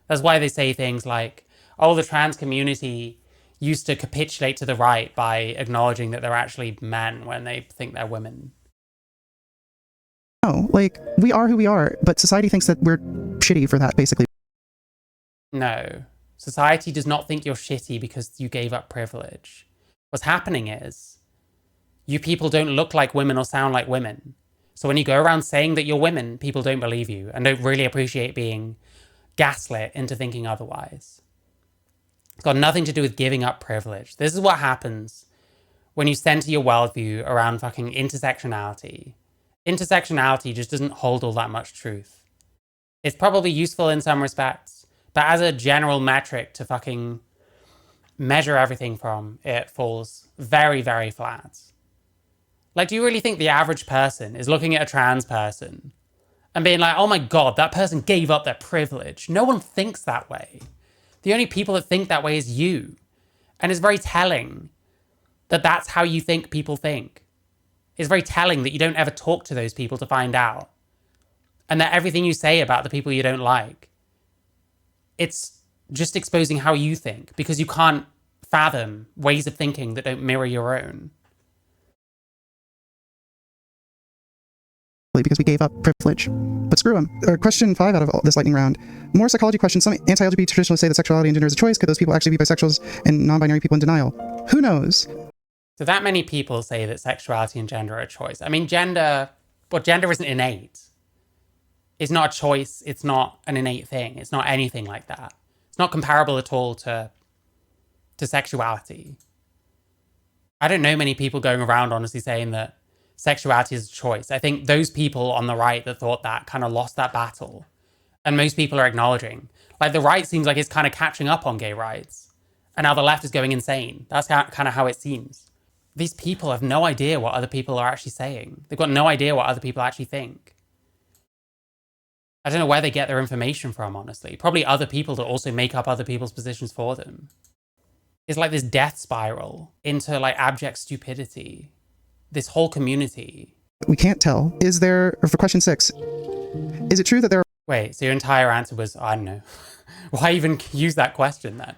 Speaker 2: That's why they say things like, oh, the trans community used to capitulate to the right by acknowledging that they're actually men when they think they're women.
Speaker 1: No, like, we are who we are, but society thinks that we're shitty for that, basically.
Speaker 2: No. Society does not think you're shitty because you gave up privilege. What's happening is, you people don't look like women or sound like women. So when you go around saying that you're women, people don't believe you and don't really appreciate being gaslit into thinking otherwise. It's got nothing to do with giving up privilege. This is what happens when you center your worldview around fucking intersectionality. Intersectionality just doesn't hold all that much truth. It's probably useful in some respects, but as a general metric to fucking measure everything from, it falls very, very flat. Like, do you really think the average person is looking at a trans person and being like, oh my God, that person gave up their privilege? No one thinks that way. The only people that think that way is you. And it's very telling that that's how you think people think. It's very telling that you don't ever talk to those people to find out. And that everything you say about the people you don't like, it's just exposing how you think, because you can't fathom ways of thinking that don't mirror your own.
Speaker 1: Because we gave up privilege. But screw them. Question 5 out of this lightning round. More psychology questions. Some anti-LGBT traditionalists say that sexuality and gender is a choice. Could those people actually be bisexuals and non-binary people in denial? Who knows?
Speaker 2: So that many people say that sexuality and gender are a choice. I mean, gender isn't innate. It's not a choice. It's not an innate thing. It's not anything like that. It's not comparable at all to sexuality. I don't know many people going around honestly saying that sexuality is a choice. I think those people on the right that thought that kind of lost that battle. And most people are acknowledging. Like, the right seems like it's kind of catching up on gay rights. And now the left is going insane. That's kind of how it seems. These people have no idea what other people are actually saying. They've got no idea what other people actually think. I don't know where they get their information from, honestly. Probably other people that also make up other people's positions for them. It's like this death spiral into like abject stupidity. This whole community.
Speaker 1: We can't tell. Is there, or for question 6, is it true that there
Speaker 2: Wait, so your entire answer was, I don't know. Why even use that question then?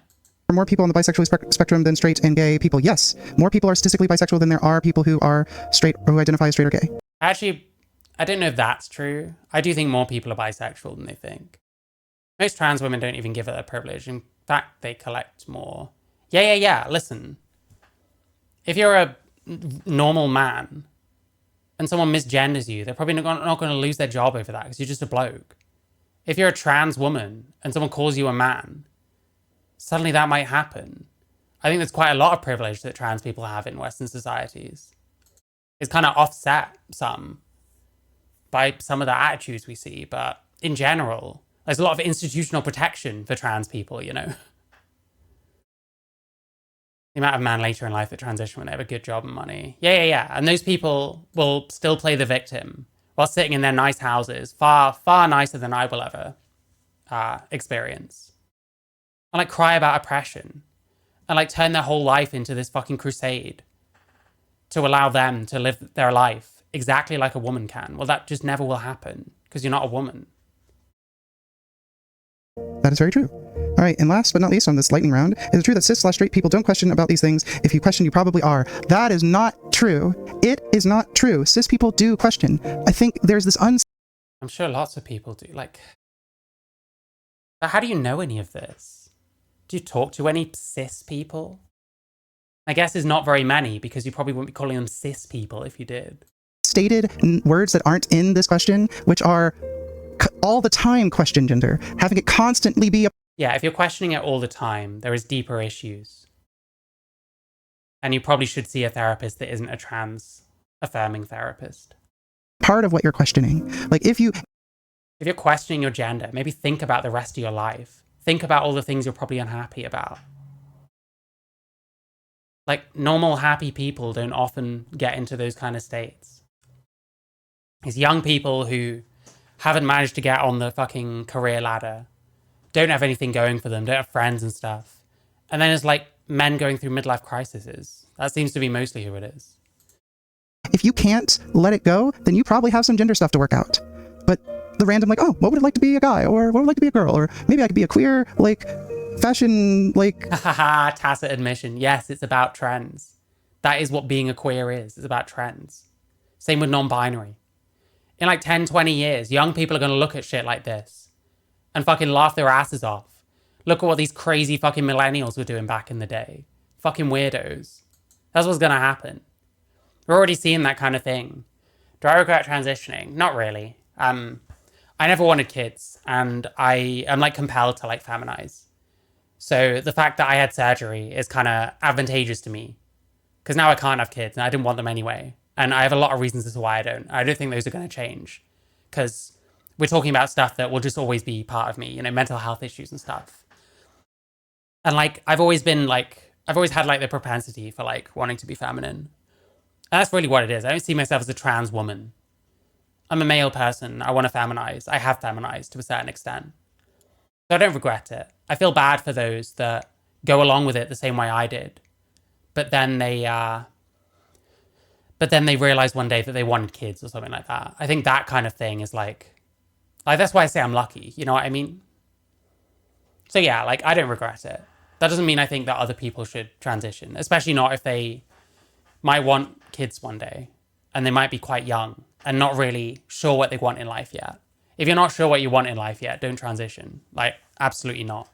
Speaker 1: are more people on the bisexual spectrum than straight and gay people? Yes. More people are statistically bisexual than there are people who are straight or who identify as straight or gay.
Speaker 2: Actually, I don't know if that's true. I do think more people are bisexual than they think. Most trans women don't even give it a privilege. In fact, they collect more. Yeah. Listen. If you're a normal man and someone misgenders you, they're probably not going to lose their job over that because you're just a bloke. If you're a trans woman and someone calls you a man, suddenly that might happen. I think there's quite a lot of privilege that trans people have in Western societies. It's kind of offset some by some of the attitudes we see, but in general, there's a lot of institutional protection for trans people, you know? The amount of men later in life that transition when they have a good job and money. Yeah. And those people will still play the victim while sitting in their nice houses, far, far nicer than I will ever experience. And like cry about oppression and like turn their whole life into this fucking crusade to allow them to live their life exactly like a woman can. Well, that just never will happen because you're not a woman.
Speaker 1: That is very true. All right, and last but not least on this lightning round, is it true that cis/straight people don't question about these things? If you question, you probably are. That is not true. It is not true. Cis people do question. I think there's this
Speaker 2: I'm sure lots of people do. Like, but how do you know any of this? Do you talk to any cis people? I guess there's not very many because you probably wouldn't be calling them cis people if you did.
Speaker 1: stated words that aren't in this question, which are all the time question gender, having it constantly be a
Speaker 2: Yeah, if you're questioning it all the time, there is deeper issues. And you probably should see a therapist that isn't a trans affirming therapist.
Speaker 1: part of what you're questioning. Like if you're
Speaker 2: questioning your gender, maybe think about the rest of your life. Think about all the things you're probably unhappy about. Like, normal, happy people don't often get into those kind of states. These young people who haven't managed to get on the fucking career ladder, don't have anything going for them, don't have friends and stuff. And then it's like men going through midlife crises. That seems to be mostly who it is.
Speaker 1: If you can't let it go, then you probably have some gender stuff to work out. But the random, like, oh, what would it like to be a guy? Or what would it like to be a girl? Or maybe I could be a queer, like, fashion, like...
Speaker 2: Haha, tacit admission. Yes, it's about trends. That is what being a queer is. It's about trends. Same with non-binary. In like 10, 20 years, young people are going to look at shit like this and fucking laugh their asses off. Look at what these crazy fucking millennials were doing back in the day. Fucking weirdos. That's what's going to happen. We're already seeing that kind of thing. Do I regret transitioning? Not really. I never wanted kids, and I am like compelled to like feminize. So the fact that I had surgery is kind of advantageous to me because now I can't have kids and I didn't want them anyway. And I have a lot of reasons as to why I don't. I don't think those are going to change because we're talking about stuff that will just always be part of me, you know, mental health issues and stuff. And like, I've always had like the propensity for like wanting to be feminine. And that's really what it is. I don't see myself as a trans woman. I'm a male person. I want to feminize. I have feminized to a certain extent. So I don't regret it. I feel bad for those that go along with it the same way I did. But then they but then they realized one day that they wanted kids or something like that. I think that kind of thing is like that's why I say I'm lucky. You know what I mean? So yeah, like I don't regret it. That doesn't mean I think that other people should transition, especially not if they might want kids one day and they might be quite young and not really sure what they want in life yet. If you're not sure what you want in life yet, don't transition. Like, absolutely not.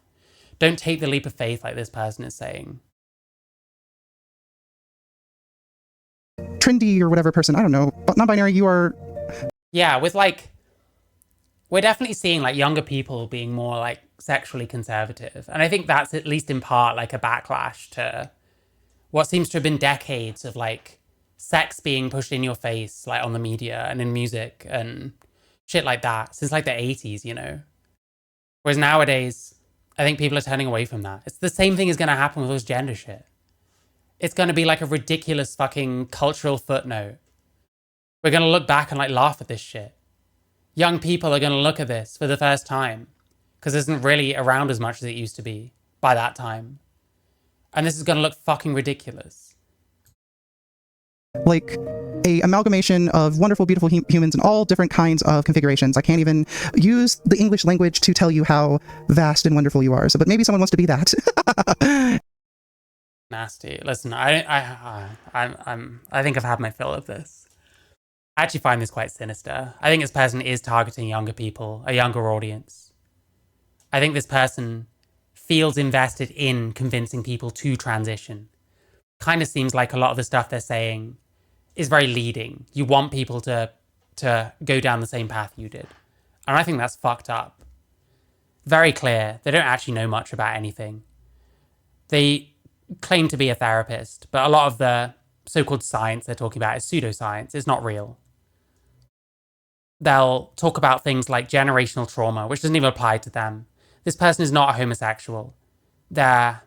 Speaker 2: Don't take the leap of faith like this person is saying.
Speaker 1: Trendy or whatever person, I don't know, but non-binary, you are...
Speaker 2: Yeah, with like, we're definitely seeing like younger people being more like sexually conservative. And I think that's at least in part like a backlash to what seems to have been decades of like sex being pushed in your face, like on the media and in music and shit like that since like the 80s, you know? Whereas nowadays, I think people are turning away from that. It's the same thing is going to happen with this gender shit. It's going to be like a ridiculous fucking cultural footnote. We're going to look back and like laugh at this shit. Young people are going to look at this for the first time because it isn't really around as much as it used to be by that time. And this is going to look fucking ridiculous.
Speaker 1: Like a amalgamation of wonderful, beautiful humans in all different kinds of configurations. I can't even use the English language to tell you how vast and wonderful you are. So, but maybe someone wants to be that.
Speaker 2: Nasty. Listen, I think I've had my fill of this. I actually find this quite sinister. I think this person is targeting younger people, a younger audience. I think this person feels invested in convincing people to transition. Kind of seems like a lot of the stuff they're saying is very leading. You want people to go down the same path you did. And I think that's fucked up. Very clear. They don't actually know much about anything. They claim to be a therapist, but a lot of the so-called science they're talking about is pseudoscience. It's not real. They'll talk about things like generational trauma, which doesn't even apply to them. This person is not a homosexual. They're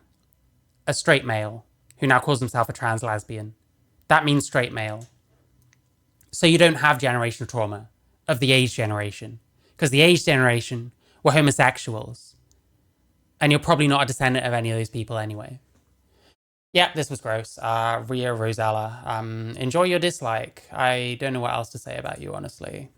Speaker 2: a straight male who now calls himself a trans lesbian. That means straight male. So you don't have generational trauma of the age generation, because the age generation were homosexuals. And you're probably not a descendant of any of those people anyway. Yeah, this was gross. Ria Rosella, enjoy your dislike. I don't know what else to say about you, honestly.